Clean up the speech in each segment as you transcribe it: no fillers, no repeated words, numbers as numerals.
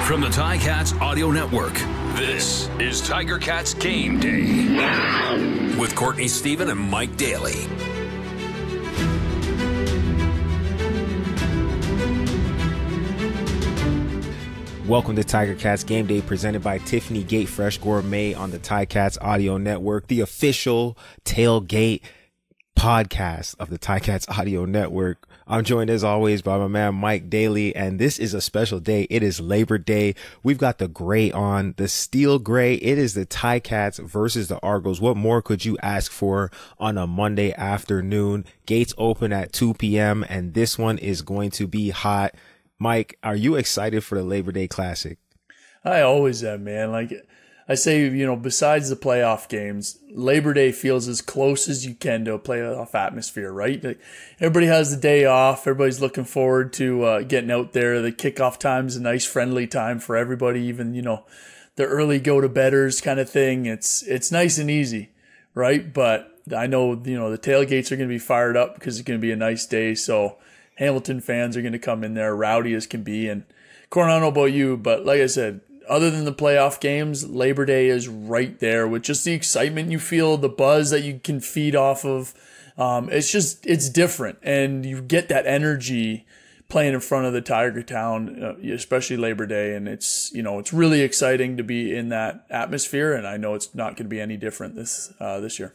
From the Ticats Audio Network, this is Tiger Cats Game Day with Courtney Stephen and Mike Daly. Welcome to Tiger Cats Game Day, presented by Tiffany Gate Fresh Gourmet on the Ticats Audio Network, the official tailgate podcast of the Ticats Audio Network. I'm joined as always by my man Mike Daly, and this is a special day. It is Labor Day. We've got the gray on, the steel gray. It is the Ticats versus the Argos. What more could you ask for on a Monday afternoon? Gates open at 2 p.m. and this one is going to be hot. Mike, are you excited for the Labor Day Classic? I always am, man. Like I say, besides the playoff games, Labor Day feels as close as you can to a playoff atmosphere, right? Like, everybody has the day off. Everybody's looking forward to getting out there. The kickoff time is a nice, friendly time for everybody. Even, the early go-to-bedders kind of thing. It's nice and easy, right? But I know, the tailgates are going to be fired up because it's going to be a nice day. So Hamilton fans are going to come in there rowdy as can be. And Corin, I don't know about you, but like I said, other than the playoff games, Labor Day is right there with just the excitement you feel, the buzz that you can feed off of. It's different. And you get that energy playing in front of the Tiger Town, especially Labor Day. And it's really exciting to be in that atmosphere. And I know it's not going to be any different this year.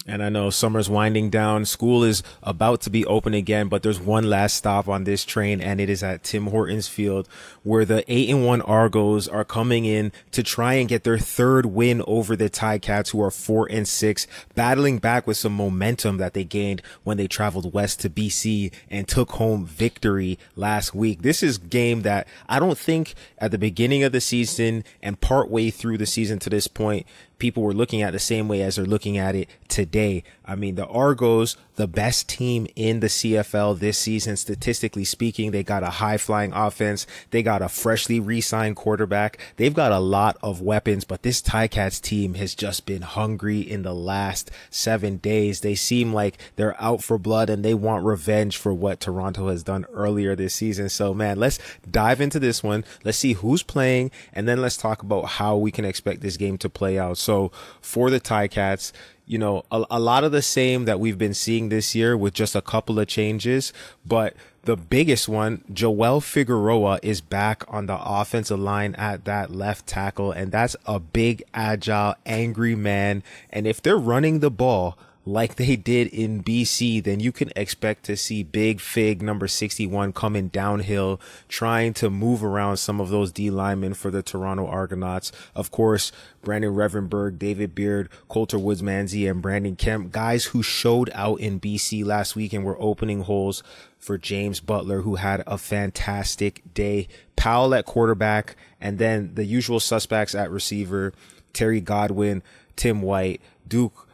And I know summer's winding down. School is about to be open again, but there's one last stop on this train, and it is at Tim Hortons Field, where the 8-1 Argos are coming in to try and get their third win over the Ticats, who are 4-6, battling back with some momentum that they gained when they traveled west to BC and took home victory last week. This is a game that I don't think at the beginning of the season and partway through the season to this point, people were looking at the same way as they're looking at it today. I mean, the Argos, the best team in the CFL this season, statistically speaking. They got a high-flying offense. They got a freshly re-signed quarterback. They've got a lot of weapons, but this Ticats team has just been hungry in the last 7 days. They seem like they're out for blood and they want revenge for what Toronto has done earlier this season. So, man, let's dive into this one. Let's see who's playing, and then let's talk about how we can expect this game to play out. So, for the Ticats, a lot of the same that we've been seeing this year with just a couple of changes. But the biggest one, Joel Figueroa is back on the offensive line at that left tackle. And that's a big, agile, angry man. And if they're running the ball like they did in BC, then you can expect to see Big Fig number 61 coming downhill, trying to move around some of those D linemen for the Toronto Argonauts. Of course, Brandon Revenberg, David Beard, Coulter Woods-Manzi, and Brandon Kemp, guys who showed out in BC last week and were opening holes for James Butler, who had a fantastic day. Powell at quarterback, and then the usual suspects at receiver, Terry Godwin, Tim White, Duke,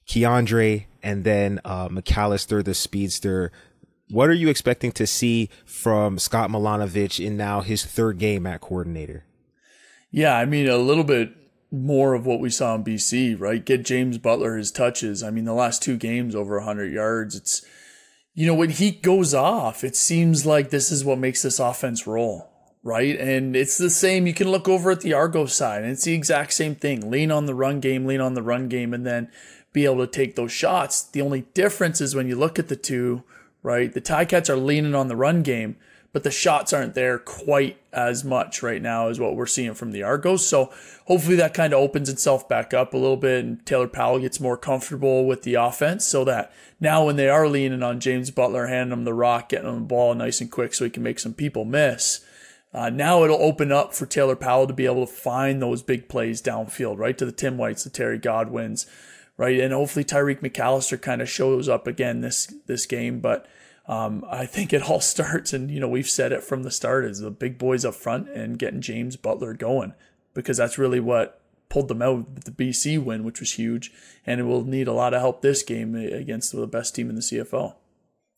Keandre, and then McAllister, the speedster. What are you expecting to see from Scott Milanovich in now his third game at coordinator? Yeah, I mean, a little bit more of what we saw in BC, right? Get James Butler his touches. I mean, the last 2 games over 100 yards. It's, when he goes off, it seems like this is what makes this offense roll, right? And it's the same. You can look over at the Argos side, and it's the exact same thing. Lean on the run game, and then be able to take those shots. The only difference is when you look at the two, right? The Ticats are leaning on the run game, but the shots aren't there quite as much right now as what we're seeing from the Argos. So hopefully that kind of opens itself back up a little bit and Taylor Powell gets more comfortable with the offense so that now when they are leaning on James Butler, handing him the rock, getting him the ball nice and quick so he can make some people miss, now it'll open up for Taylor Powell to be able to find those big plays downfield, right? To the Tim Whites, the Terry Godwins, right? And hopefully Tyreek McAllister kind of shows up again this game. But I think it all starts, and we've said it from the start, is the big boys up front and getting James Butler going, because that's really what pulled them out with the BC win, which was huge. And it will need a lot of help this game against the best team in the CFL.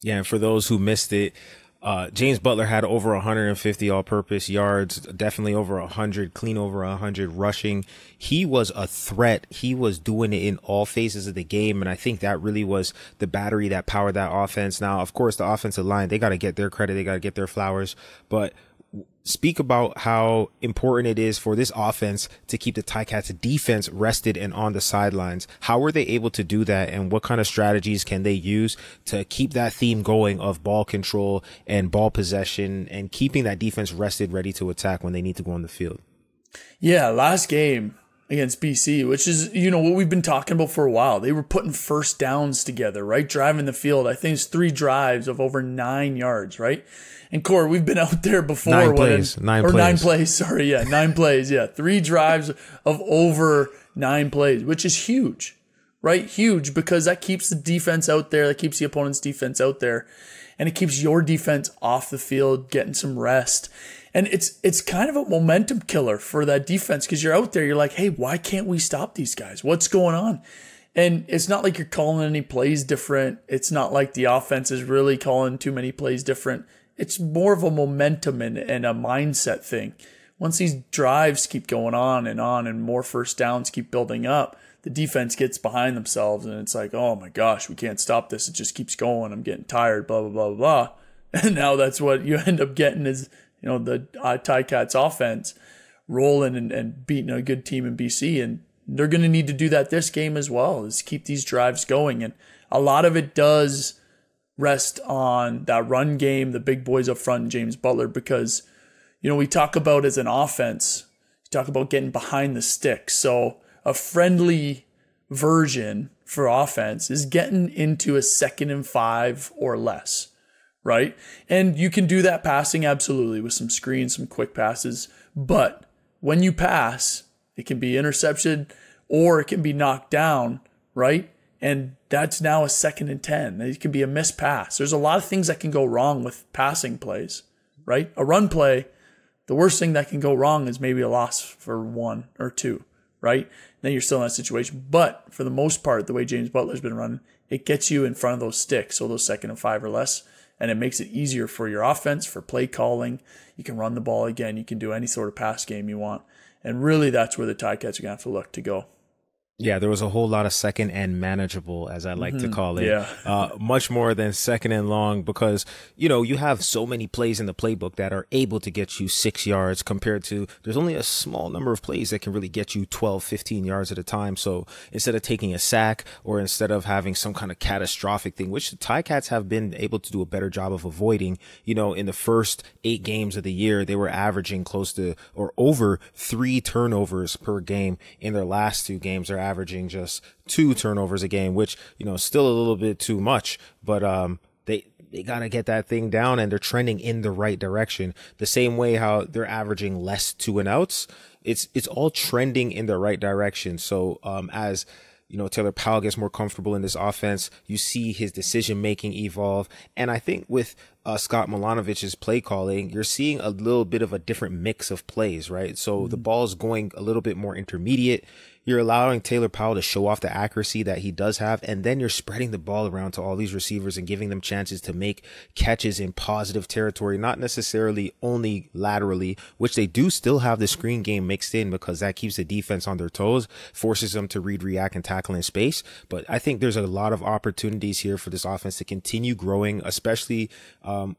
Yeah, and for those who missed it, James Butler had over 150 all-purpose yards, definitely over 100, clean over 100 rushing. He was a threat. He was doing it in all phases of the game, and I think that really was the battery that powered that offense. Now, of course, the offensive line, they got to get their credit. They got to get their flowers. But speak about how important it is for this offense to keep the Ticats defense rested and on the sidelines. How were they able to do that, and what kind of strategies can they use to keep that theme going of ball control and ball possession and keeping that defense rested, ready to attack when they need to go on the field? Yeah, last game against BC, which is, what we've been talking about for a while. They were putting first downs together, right? Driving the field. I think it's 3 drives of over 9 yards, right? And Core, we've been out there before. 9 plays. 9 plays. Sorry, yeah, 9 plays. Yeah, 3 drives of over 9 plays, which is huge, right? Huge, because that keeps the defense out there. That keeps the opponent's defense out there. And it keeps your defense off the field, getting some rest. And it's kind of a momentum killer for that defense, because you're out there, you're like, hey, why can't we stop these guys? What's going on? And it's not like you're calling any plays different. It's not like the offense is really calling too many plays different. It's more of a momentum and a mindset thing. Once these drives keep going on and more first downs keep building up, the defense gets behind themselves and it's like, oh my gosh, we can't stop this. It just keeps going. I'm getting tired, blah, blah, blah, blah. And now that's what you end up getting is, the Ticats offense rolling and beating a good team in BC. And they're going to need to do that this game as well, is keep these drives going. And a lot of it does rest on that run game, the big boys up front, and James Butler, because, we talk about as an offense, you talk about getting behind the stick. So a friendly version for offense is getting into a 2nd and 5 or less. Right? And you can do that passing, absolutely, with some screens, some quick passes. But when you pass, it can be intercepted or it can be knocked down, right? And that's now a 2nd and 10. It can be a missed pass. There's a lot of things that can go wrong with passing plays, right? A run play, the worst thing that can go wrong is maybe a loss for 1 or 2, right? Then you're still in that situation. But for the most part, the way James Butler's been running, it gets you in front of those sticks, so those 2nd and 5 or less. And it makes it easier for your offense, for play calling. You can run the ball again. You can do any sort of pass game you want. And really, that's where the Ticats are going to have to look to go. Yeah, there was a whole lot of second and manageable, as I like to call it. Yeah. Much more than second and long, because, you have so many plays in the playbook that are able to get you 6 yards compared to there's only a small number of plays that can really get you 12, 15 yards at a time. So instead of taking a sack or instead of having some kind of catastrophic thing, which the Ticats have been able to do a better job of avoiding, in the first 8 games of the year, they were averaging close to or over 3 turnovers per game. In their last 2 games, they're averaging just 2 turnovers a game, which, still a little bit too much, but, they got to get that thing down, and they're trending in the right direction. The same way how they're averaging less 2-and-outs. It's all trending in the right direction. So, as Taylor Powell gets more comfortable in this offense, you see his decision making evolve. And I think with Scott Milanovich's play calling, you're seeing a little bit of a different mix of plays, right? So the ball's going a little bit more intermediate. You're allowing Taylor Powell to show off the accuracy that he does have, and then you're spreading the ball around to all these receivers and giving them chances to make catches in positive territory, not necessarily only laterally, which they do still have the screen game mixed in because that keeps the defense on their toes, forces them to read, react, and tackle in space. But I think there's a lot of opportunities here for this offense to continue growing, especially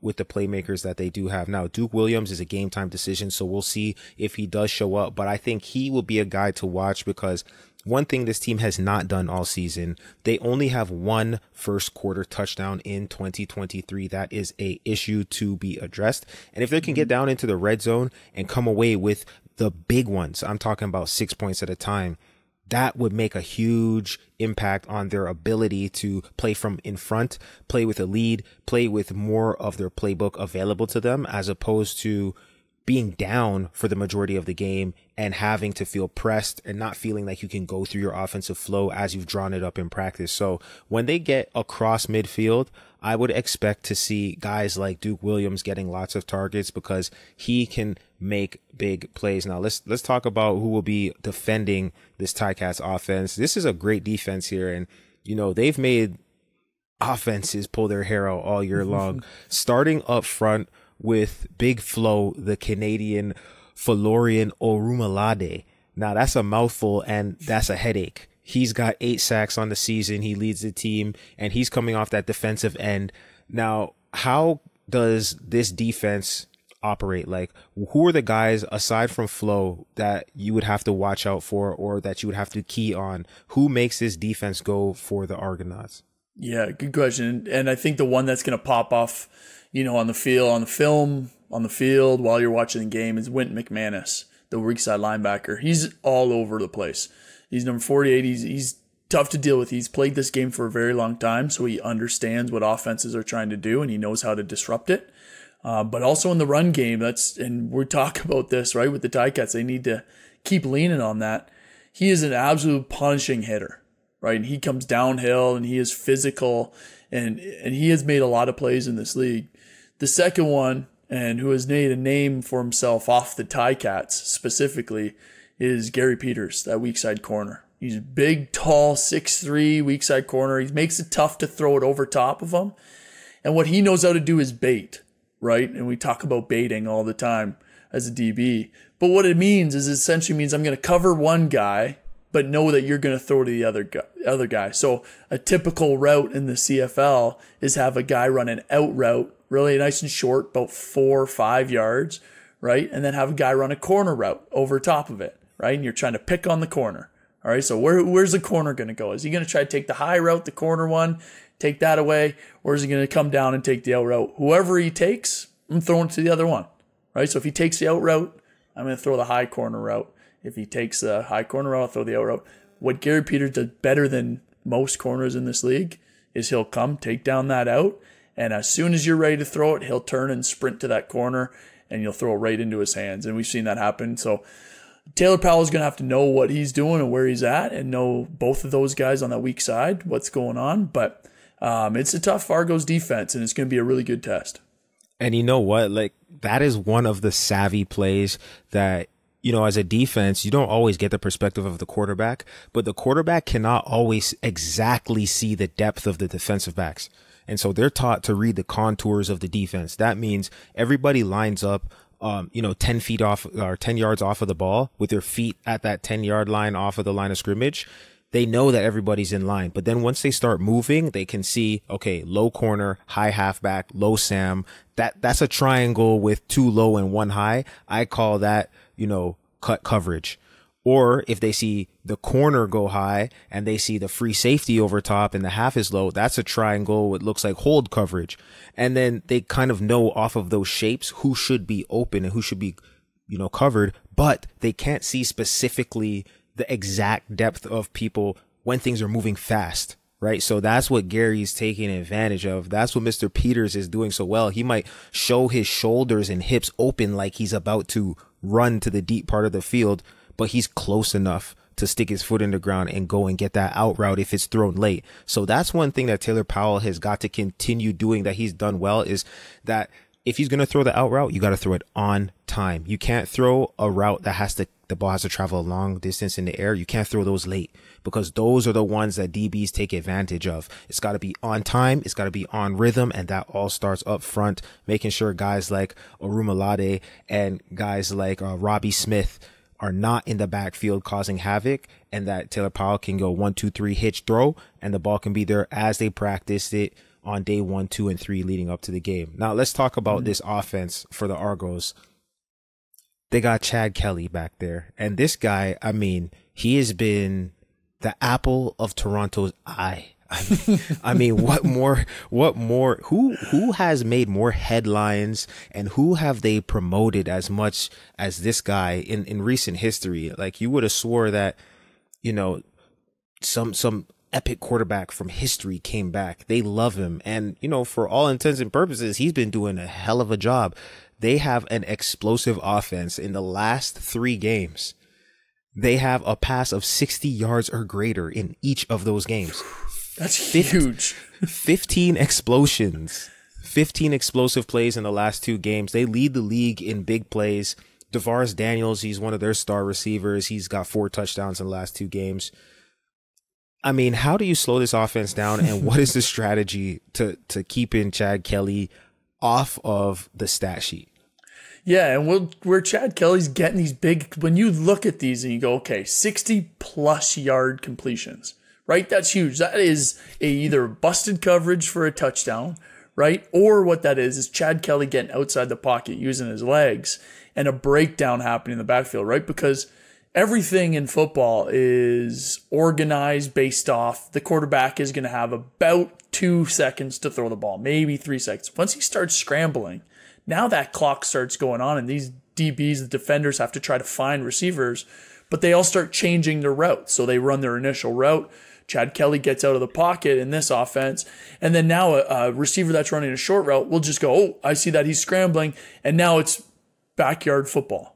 with the playmakers that they do have. Now, Duke Williams is a game time decision, so we'll see if he does show up, but I think he will be a guy to watch because one thing this team has not done all season, they only have 1 first quarter touchdown in 2023. That is a issue to be addressed. And if they can get down into the red zone and come away with the big ones, I'm talking about 6 points at a time, that would make a huge impact on their ability to play from in front, play with a lead, play with more of their playbook available to them, as opposed to being down for the majority of the game and having to feel pressed and not feeling like you can go through your offensive flow as you've drawn it up in practice. So when they get across midfield, I would expect to see guys like Duke Williams getting lots of targets because he can make big plays. Now let's talk about who will be defending this Ticats offense. This is a great defense here, and they've made offenses pull their hair out all year long. Starting up front with Big Flo, the Canadian Florian Orumalade. Now that's a mouthful and that's a headache. He's got 8 sacks on the season. He leads the team and he's coming off that defensive end. Now, how does this defense operate? Like, who are the guys aside from Flo that you would have to watch out for, or that you would have to key on? Who makes this defense go for the Argonauts? Yeah, good question. And I think the one that's going to pop off, on the field, on the field while you're watching the game is Wint McManus, the weak side linebacker. He's all over the place. He's number 48. He's tough to deal with. He's played this game for a very long time, so he understands what offenses are trying to do, and he knows how to disrupt it. But also in the run game, and we talk about this, right, with the Ticats, they need to keep leaning on that. He is an absolute punishing hitter, right? And he comes downhill, and he is physical, and he has made a lot of plays in this league. The second one, and who has made a name for himself off the Ticats specifically, is Gary Peters, that weak side corner. He's big, tall, 6'3", weak side corner. He makes it tough to throw it over top of him. And what he knows how to do is bait, right? And we talk about baiting all the time as a DB. But what it means is, it essentially means I'm going to cover one guy, but know that you're going to throw to the other guy. So a typical route in the CFL is have a guy run an out route, really nice and short, about 4 or 5 yards, right? And then have a guy run a corner route over top of it, right? And you're trying to pick on the corner. All right, so where's the corner going to go? Is he going to try to take the high route, the corner one, take that away, or is he going to come down and take the out route? Whoever he takes, I'm throwing to the other one, right? So if he takes the out route, I'm going to throw the high corner route. If he takes the high corner route, I'll throw the out route. What Gary Peters does better than most corners in this league is he'll come, take down that out, and as soon as you're ready to throw it, he'll turn and sprint to that corner, and you'll throw it right into his hands. And we've seen that happen. So Taylor Powell is going to have to know what he's doing and where he's at, and know both of those guys on that weak side, what's going on. But it's a tough Argos defense, and it's going to be a really good test. And you know what? Like, that is one of the savvy plays that, as a defense, you don't always get the perspective of the quarterback, but the quarterback cannot always exactly see the depth of the defensive backs. And so they're taught to read the contours of the defense. That means everybody lines up 10 feet off or 10 yards off of the ball with their feet at that 10-yard line off of the line of scrimmage. They know that everybody's in line, but then once they start moving, they can see, okay, low corner, high halfback, low Sam. That's a triangle with 2 low and 1 high. I call that, cut coverage. Or if they see the corner go high and they see the free safety over top and the half is low, that's a triangle. It looks like hold coverage. And then they kind of know off of those shapes who should be open and who should be, covered, but they can't see specifically the exact depth of people when things are moving fast. Right. So that's what Gary's taking advantage of. That's what Mr. Peters is doing so well. He might show his shoulders and hips open like he's about to run to the deep part of the field, but he's close enough to stick his foot in the ground and go and get that out route if it's thrown late. So that's one thing that Taylor Powell has got to continue doing that he's done well, is that if he's going to throw the out route, you got to throw it on time. You can't throw a route that the ball has to travel a long distance in the air. You can't throw those late, because those are the ones that DBs take advantage of. It's got to be on time. It's got to be on rhythm. And that all starts up front, making sure guys like Orumalade and guys like Robbie Smith are not in the backfield causing havoc, and that Taylor Powell can go 1, 2, 3 hitch throw, and the ball can be there as they practiced it on day 1, 2, and 3 leading up to the game. Now let's talk about this offense for the Argos. They got Chad Kelly back there, and this guy, he has been the apple of Toronto's eye. What more, who has made more headlines, and who have they promoted as much as this guy in recent history? Like, you would have swore that, some epic quarterback from history came back. They love him. And, for all intents and purposes, he's been doing a hell of a job. They have an explosive offense. In the last 3 games, they have a pass of 60 yards or greater in each of those games. That's huge. 15 explosions, 15 explosive plays in the last 2 games. They lead the league in big plays. DeVaris Daniels, he's one of their star receivers. He's got 4 touchdowns in the last 2 games. How do you slow this offense down, and what is the strategy to keeping Chad Kelly off of the stat sheet? Yeah, and where Chad Kelly's getting these big, when you look at these and you go, okay, 60-plus yard completions, right? That's huge. That is either busted coverage for a touchdown, right? Or what that is Chad Kelly getting outside the pocket using his legs and a breakdown happening in the backfield, right? Because everything in football is organized based off the quarterback is going to have about 2 seconds to throw the ball, maybe 3 seconds. Once he starts scrambling, now that clock starts going on, and these DBs, the defenders, have to try to find receivers, but they all start changing their route. So they run their initial route. Chad Kelly gets out of the pocket in this offense, and then now a receiver that's running a short route will just go, oh, I see that he's scrambling, and now it's backyard football,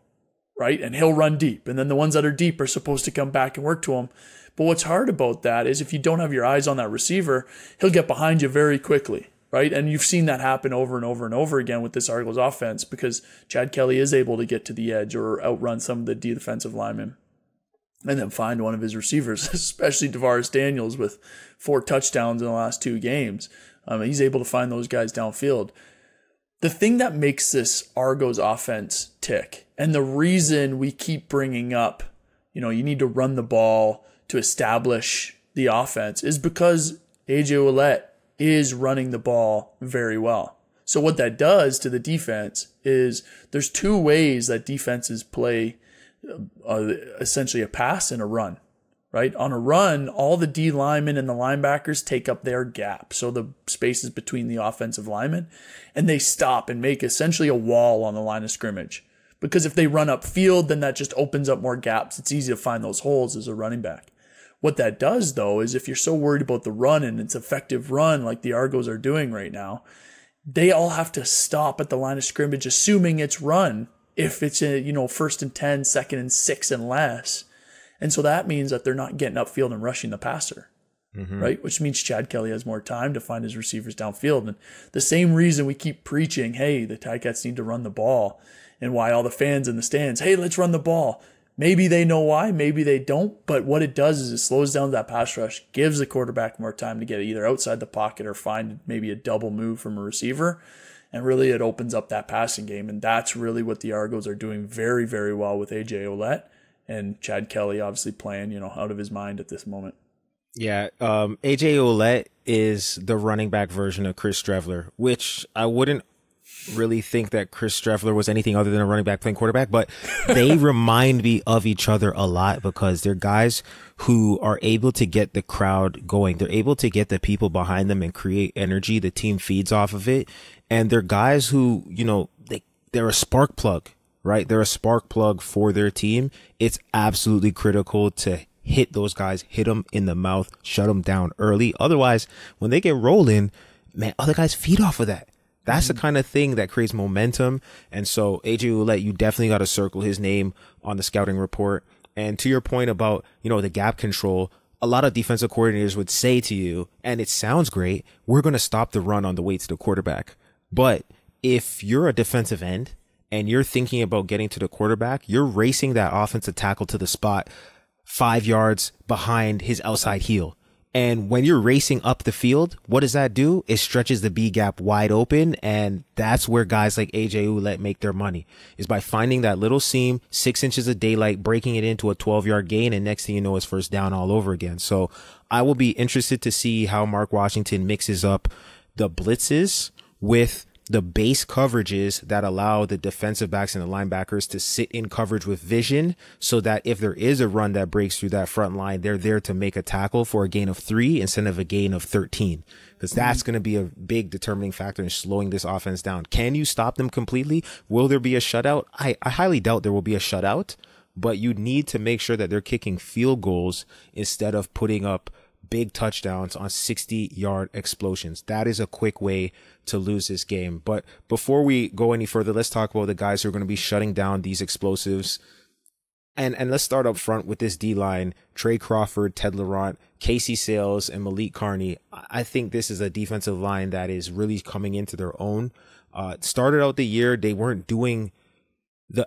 right? And he'll run deep, and then the ones that are deep are supposed to come back and work to him. But what's hard about that is if you don't have your eyes on that receiver, he'll get behind you very quickly, right? And you've seen that happen over and over and over again with this Argos offense because Chad Kelly is able to get to the edge or outrun some of the defensive linemen and then find one of his receivers, especially Tavares Daniels with 4 touchdowns in the last 2 games. He's able to find those guys downfield. The thing that makes this Argos offense tick, and the reason we keep bringing up, you need to run the ball to establish the offense, is because AJ Ouellette is running the ball very well. So what that does to the defense is there's 2 ways that defenses play essentially a pass and a run, right? On a run, all the D linemen and the linebackers take up their gap, so the spaces between the offensive linemen, and they stop and make essentially a wall on the line of scrimmage. Because if they run upfield, then that just opens up more gaps. It's easy to find those holes as a running back. What that does, though, is if you're so worried about the run and its effective run like the Argos are doing right now, they all have to stop at the line of scrimmage, assuming it's run, if it's a, 1st and 10, 2nd and 6 and less. And so that means that they're not getting upfield and rushing the passer, right? Which means Chad Kelly has more time to find his receivers downfield. And the same reason we keep preaching, hey, the Ticats need to run the ball, and why all the fans in the stands, hey, let's run the ball. Maybe they know why, maybe they don't, but what it does is it slows down that pass rush, gives the quarterback more time to get either outside the pocket or find maybe a double move from a receiver, and really it opens up that passing game, and that's really what the Argos are doing very, very well with AJ Ouellette, and Chad Kelly obviously playing, out of his mind at this moment. Yeah, AJ Ouellette is the running back version of Chris Streveler, which I wouldn't really think that Chris Streveler was anything other than a running back playing quarterback, but they remind me of each other a lot because they're guys who are able to get the crowd going. They're able to get the people behind them and create energy. The team feeds off of it. And they're guys who, they're a spark plug, right? They're a spark plug for their team. It's absolutely critical to hit those guys, hit them in the mouth, shut them down early. Otherwise, when they get rolling, man, other guys feed off of that. That's the kind of thing that creates momentum. And so AJ Ouellette, you definitely got to circle his name on the scouting report. And to your point about, the gap control, a lot of defensive coordinators would say to you, and it sounds great, we're going to stop the run on the way to the quarterback. But if you're a defensive end and you're thinking about getting to the quarterback, you're racing that offensive tackle to the spot 5 yards behind his outside heel. And when you're racing up the field, what does that do? It stretches the B gap wide open. And that's where guys like AJ Ouellette make their money, is by finding that little seam, 6 inches of daylight, breaking it into a 12-yard gain. And next thing you know, it's first down all over again. So I will be interested to see how Mark Washington mixes up the blitzes with the base coverages that allow the defensive backs and the linebackers to sit in coverage with vision, so that if there is a run that breaks through that front line, they're there to make a tackle for a gain of 3 instead of a gain of 13, because that's going to be a big determining factor in slowing this offense down. Can you stop them completely? Will there be a shutout? I highly doubt there will be a shutout, but you need to make sure that they're kicking field goals instead of putting up big touchdowns on 60-yard explosions. That is a quick way to lose this game. But before we go any further, let's talk about the guys who are going to be shutting down these explosives. And let's start up front with this D-line: Trey Crawford, Ted Laurent, Casey Sales, and Malik Carney. I think this is a defensive line that is really coming into their own. Started out the year, they weren't doing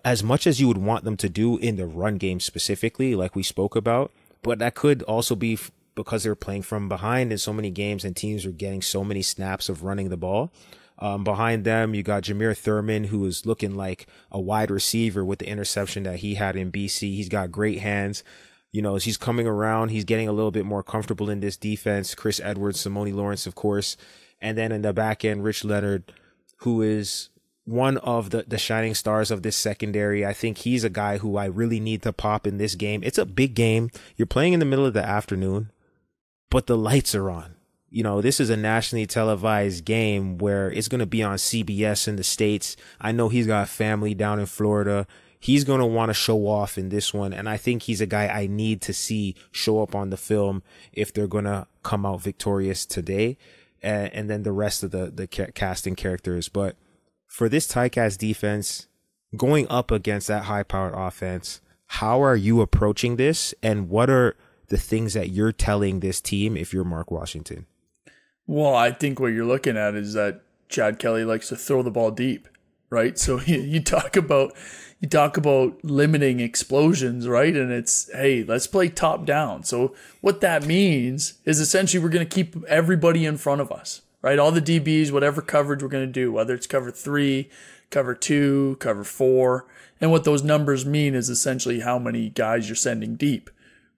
as much as you would want them to do in the run game specifically, like we spoke about. But that could also be because they're playing from behind in so many games and teams are getting so many snaps of running the ball. Behind them, you got Jameer Thurman, who is looking like a wide receiver with the interception that he had in BC. He's got great hands. As he's coming around, he's getting a little bit more comfortable in this defense. Chris Edwards, Simone Lawrence, of course. And then in the back end, Rich Leonard, who is one of the shining stars of this secondary. I think he's a guy who I really need to pop in this game. It's a big game. You're playing in the middle of the afternoon, but the lights are on. You know, this is a nationally televised game where it's going to be on CBS in the States. I know he's got family down in Florida. He's going to want to show off in this one. And I think he's a guy I need to see show up on the film if they're going to come out victorious today. And then the rest of the casting characters. But for this Ticats defense, going up against that high-powered offense, how are you approaching this? And what are the things that you're telling this team if you're Mark Washington? Well, I think what you're looking at is that Chad Kelly likes to throw the ball deep, right? So you talk about limiting explosions, right? And it's, hey, let's play top down. So what that means is essentially we're going to keep everybody in front of us, right? All the DBs, whatever coverage we're going to do, whether it's cover 3, cover 2, cover 4. And what those numbers mean is essentially how many guys you're sending deep,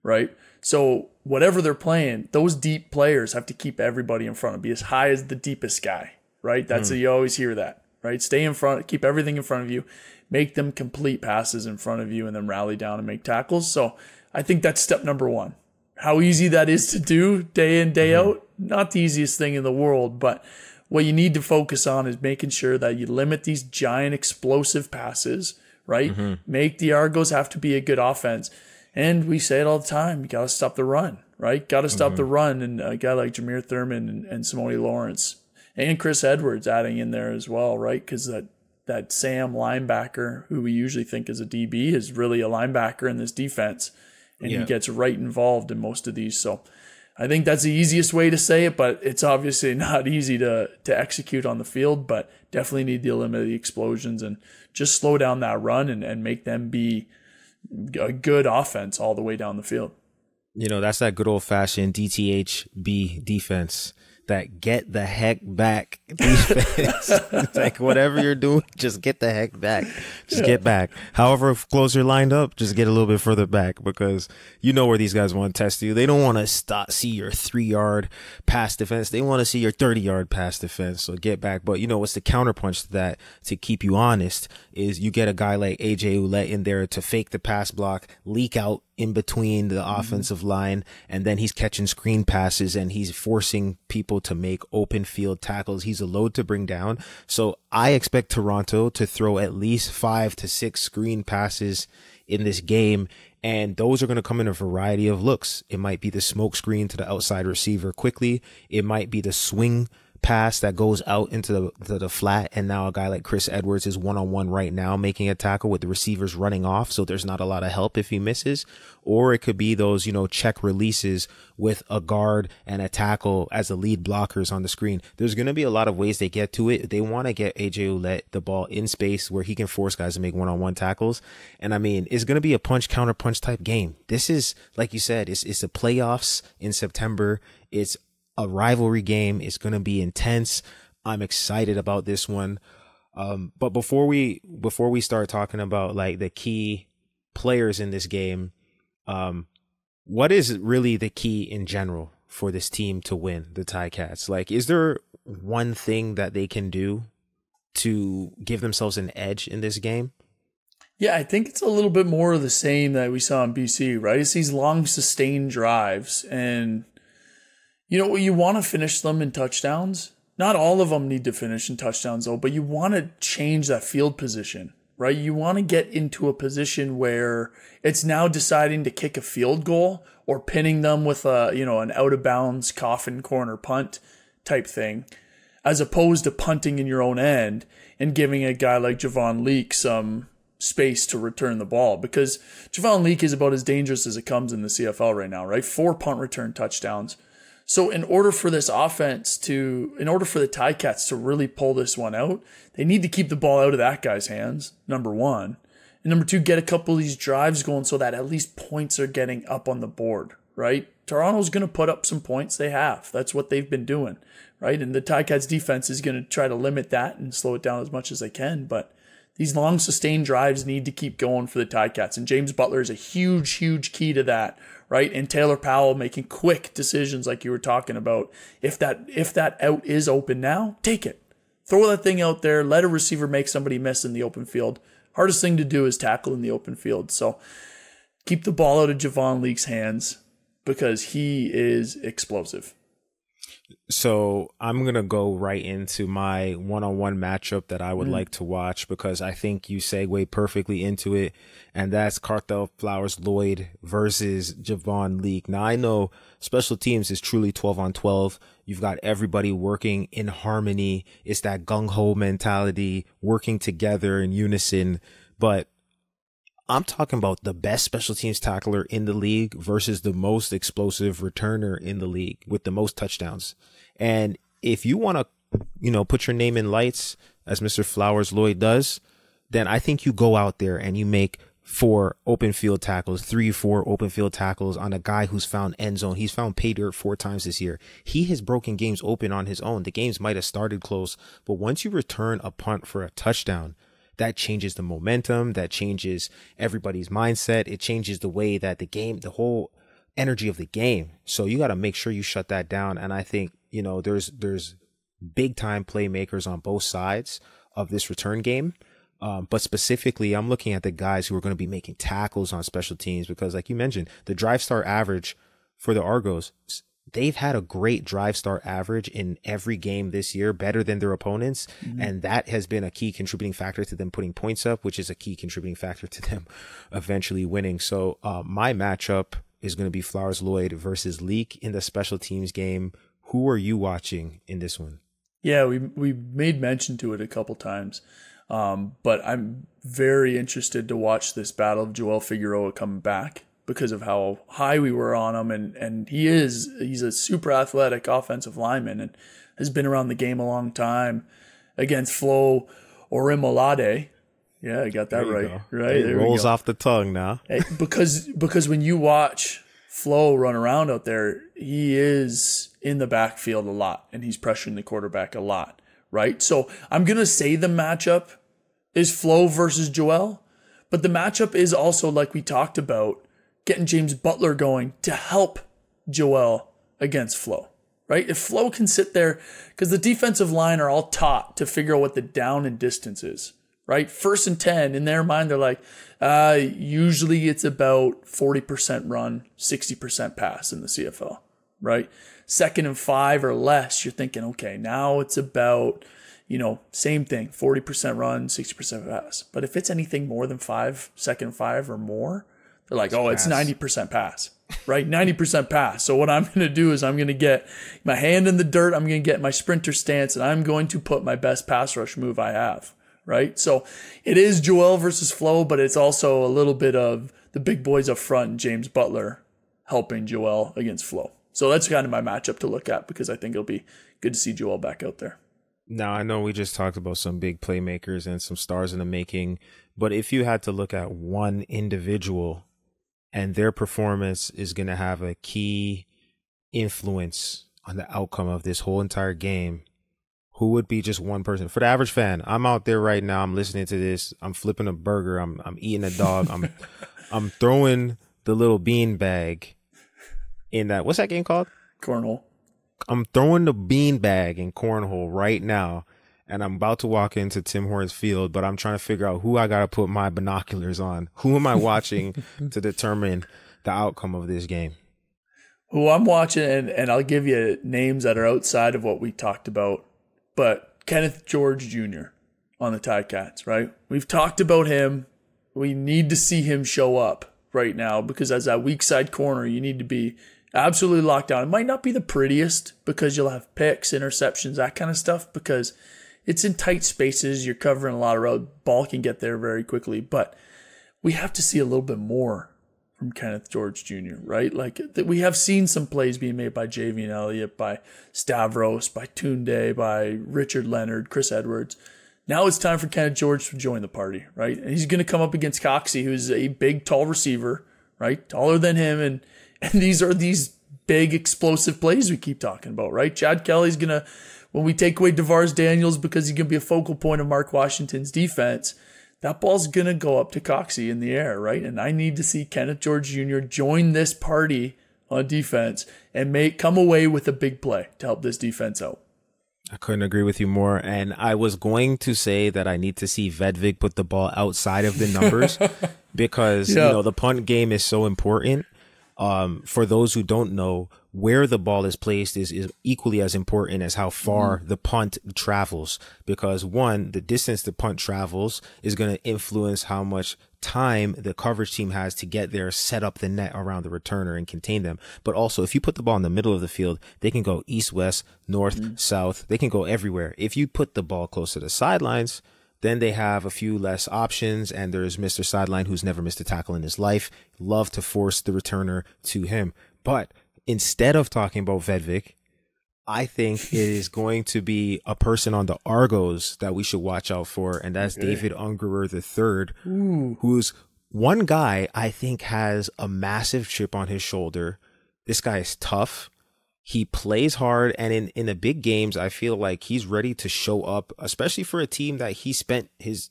right? So whatever they're playing, those deep players have to keep everybody in front, be as high as the deepest guy, right? That's you always hear that, right? Stay in front, keep everything in front of you, make them complete passes in front of you, and then rally down and make tackles. So I think that's step number 1. How easy that is to do day in, day out, not the easiest thing in the world, but what you need to focus on is making sure that you limit these giant explosive passes, right? Make the Argos have to be a good offense. And we say it all the time, you got to stop the run, right? Got to stop the run. And a guy like Jameer Thurman and Simone Lawrence and Chris Edwards adding in there as well, right? Because that Sam linebacker, who we usually think is a DB, is really a linebacker in this defense. And he gets right involved in most of these. So I think that's the easiest way to say it, but it's obviously not easy to execute on the field, but definitely need to eliminate the explosions and just slow down that run and make them be a good offense all the way down the field. You know, that's that good old fashioned DTHB defense. That get the heck back defense. It's like whatever you're doing, just get the heck back. Just get back. However close you're lined up, just get a little bit further back because you know where these guys want to test you. They don't want to see your 3-yard pass defense. They want to see your 30-yard pass defense. So get back. But you know what's the counterpunch to that to keep you honest is you get a guy like AJ Ouellette in there to fake the pass block, leak out in between the offensive line, and then he's catching screen passes and he's forcing people to make open field tackles. He's a load to bring down. So I expect Toronto to throw at least 5 to 6 screen passes in this game. And those are going to come in a variety of looks. It might be the smoke screen to the outside receiver quickly. It might be the swing pass that goes out into the flat, and now a guy like Chris Edwards is one-on-one right now making a tackle with the receivers running off, so there's not a lot of help if he misses. Or it could be those, you know, check releases with a guard and a tackle as the lead blockers on the screen. There's going to be a lot of ways they get to it. They want to get AJ Ouellette the ball in space where he can force guys to make one-on-one tackles. And I mean, it's going to be a punch counter punch type game. This is, like you said, it's the playoffs in September. It's a rivalry game. It's going to be intense. I'm excited about this one. But before we start talking about like the key players in this game, what is really the key in general for this team to win, the Ticats? Like, is there one thing that they can do to give themselves an edge in this game? Yeah, I think it's a little bit more of the same that we saw in BC, right? It's these long sustained drives, and you know, you want to finish them in touchdowns. Not all of them need to finish in touchdowns though, but you want to change that field position, right? You want to get into a position where it's now deciding to kick a field goal or pinning them with an out of bounds coffin corner punt type thing, as opposed to punting in your own end and giving a guy like Javon Leake some space to return the ball, because Javon Leake is about as dangerous as it comes in the CFL right now, right? 4 punt return touchdowns. So in order for the Ticats to really pull this one out, they need to keep the ball out of that guy's hands, number 1. And number 2, get a couple of these drives going so that at least points are getting up on the board, right? Toronto's going to put up some points. They have. That's what they've been doing, right? And the Ticats defense is going to try to limit that and slow it down as much as they can. But These long sustained drives need to keep going for the Ticats, and James Butler is a huge, huge key to that, right? And Taylor Powell making quick decisions like you were talking about. If that out is open now, take it. Throw that thing out there. Let a receiver make somebody miss in the open field. Hardest thing to do is tackle in the open field. So keep the ball out of Javon Leake's hands because he is explosive. So I'm going to go right into my one-on-one matchup that I would like to watch because I think you segue perfectly into it. And that's Carthel Flowers-Lloyd versus Javon Leake. Now I know special teams is truly 12 on 12. You've got everybody working in harmony. It's that gung-ho mentality, working together in unison. But I'm talking about the best special teams tackler in the league versus the most explosive returner in the league with the most touchdowns. And if you want to, put your name in lights as Mr. Flowers-Lloyd does, then I think you go out there and you make 4 open field tackles, 3-4 open field tackles on a guy who's found end zone. He's found pay dirt 4 times this year. He has broken games open on his own. The games might have started close, but once you return a punt for a touchdown, that changes the momentum, that changes everybody's mindset. It changes the way that the whole energy of the game. So you got to make sure you shut that down. And I think, there's big time playmakers on both sides of this return game. But specifically, I'm looking at the guys who are going to be making tackles on special teams because like you mentioned, the drive start average for the Argos, they've had a great drive start average in every game this year, better than their opponents. Mm-hmm. And that has been a key contributing factor to them putting points up, which is a key contributing factor to them eventually winning. So my matchup is going to be Flowers-Lloyd versus Leake in the special teams game. Who are you watching in this one? Yeah, we made mention to it a couple times. But I'm very interested to watch this battle of Joel Figueroa coming back because of how high we were on him. And he's a super athletic offensive lineman and has been around the game a long time against Flo Orimolade. Yeah, I got that right. Right. It rolls off the tongue now. Because when you watch Flo run around out there, he is in the backfield a lot and he's pressuring the quarterback a lot. Right. So I'm going to say the matchup is Flo versus Joel, but the matchup is also, like we talked about, getting James Butler going to help Joel against Flo, right? If Flo can sit there, because the defensive line are all taught to figure out what the down and distance is, right? 1st and 10, in their mind, they're like, usually it's about 40% run, 60% pass in the CFL, right? 2nd and 5 or less, you're thinking, okay, now it's about, same thing, 40% run, 60% pass. But if it's anything more than 2nd and 5 or more, they're like, it's 90% pass, right? 90% pass. So what I'm going to do is I'm going to get my hand in the dirt. I'm going to get my sprinter stance and I'm going to put my best pass rush move I have, right? So it is Joel versus Flo, but it's also a little bit of the big boys up front and James Butler helping Joel against Flo. So that's kind of my matchup to look at because I think it'll be good to see Joel back out there. Now, I know we just talked about some big playmakers and some stars in the making, but if you had to look at one individual and their performance is going to have a key influence on the outcome of this whole entire game, who would be just one person? For the average fan, I'm out there right now, I'm listening to this, I'm flipping a burger, I'm eating a dog, I'm throwing the little bean bag in that, what's that game called? Cornhole. I'm throwing the bean bag in cornhole right now, and I'm about to walk into Tim Hortons Field, but I'm trying to figure out who I got to put my binoculars on. Who am I watching to determine the outcome of this game? Who I'm watching, and I'll give you names that are outside of what we talked about, but Kenneth George Jr. on the Ticats, right? We've talked about him. We need to see him show up right now because as that weak side corner, you need to be absolutely locked down. It might not be the prettiest because you'll have picks, interceptions, that kind of stuff because it's in tight spaces. You're covering a lot of road. Ball can get there very quickly, but we have to see a little bit more from Kenneth George Jr., right? Like we have seen some plays being made by Javian Elliott, by Stavros, by Tunde, by Richard Leonard, Chris Edwards. Now it's time for Kenneth George to join the party, right? And he's going to come up against Coxie, who's a big, tall receiver, right? Taller than him. And these are these big, explosive plays we keep talking about, right? Chad Kelly's going to, when we take away DeVars Daniels because he's going to be a focal point of Mark Washington's defense, that ball's going to go up to Coxie in the air, right? And I need to see Kenneth George Jr. join this party on defense and come away with a big play to help this defense out. I couldn't agree with you more. And I was going to say that I need to see Vedvik put the ball outside of the numbers because, the punt game is so important. For those who don't know, where the ball is placed is equally as important as how far the punt travels. Because one, the distance the punt travels is going to influence how much time the coverage team has to get there, set up the net around the returner and contain them. But also, if you put the ball in the middle of the field, they can go east, west, north, south. They can go everywhere. If you put the ball close to the sidelines, then they have a few less options, and there's Mr. Sideline, who's never missed a tackle in his life. Love to force the returner to him. But instead of talking about Vedvik, I think it is going to be a person on the Argos that we should watch out for, and that's David Ungerer III, who's one guy I think has a massive chip on his shoulder. This guy is tough. He plays hard, and in the big games, I feel like he's ready to show up, especially for a team that he spent his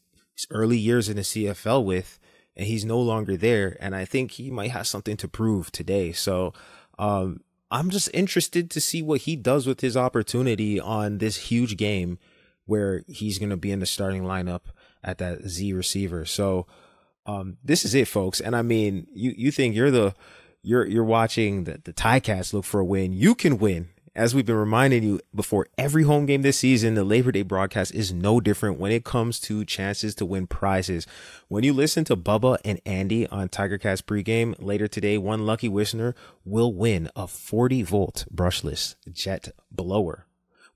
early years in the CFL with, and he's no longer there. And I think he might have something to prove today. So I'm just interested to see what he does with his opportunity on this huge game where he's going to be in the starting lineup at that Z receiver. So this is it, folks. And I mean, you think you're watching the Ticats look for a win. You can win. As we've been reminding you before every home game this season, the Labor Day broadcast is no different when it comes to chances to win prizes. When you listen to Bubba and Andy on TigerCats pregame later today, one lucky listener will win a 40-volt brushless jet blower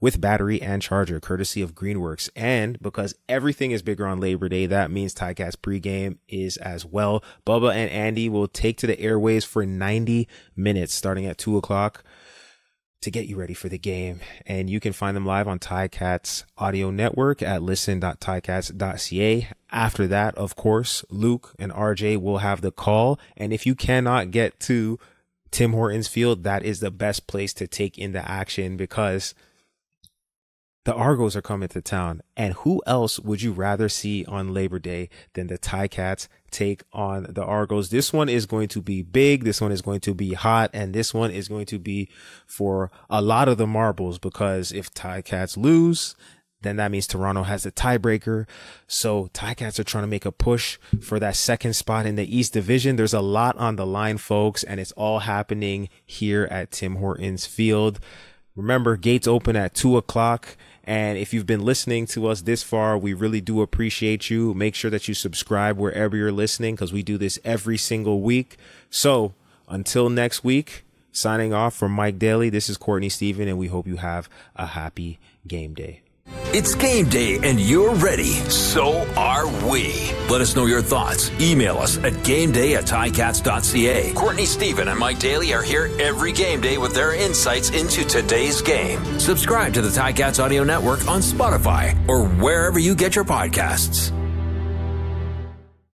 with battery and charger, courtesy of Greenworks. And because everything is bigger on Labor Day, that means Ticats pregame is as well. Bubba and Andy will take to the airwaves for 90 minutes starting at 2 o'clock. To get you ready for the game. And you can find them live on Ticats audio network at listen.ticats.ca. After that, of course, Luke and RJ will have the call. And if you cannot get to Tim Hortons Field, that is the best place to take in the action because the Argos are coming to town. And who else would you rather see on Labor Day than the Ticats take on the Argos? This one is going to be big. This one is going to be hot. And this one is going to be for a lot of the marbles because if Ticats lose, then that means Toronto has the tiebreaker. So Ticats are trying to make a push for that second spot in the East Division. There's a lot on the line, folks, and it's all happening here at Tim Hortons Field. Remember, gates open at 2 o'clock. And if you've been listening to us this far, we really do appreciate you. Make sure that you subscribe wherever you're listening because we do this every single week. So until next week, signing off from Mike Daly, this is Courtney Stephen, and we hope you have a happy game day. It's game day and you're ready. So are we. Let us know your thoughts. Email us at gameday@ticats.ca. Courtney Stephen and Mike Daly are here every game day with their insights into today's game. Subscribe to the Ticats audio network on Spotify or wherever you get your podcasts.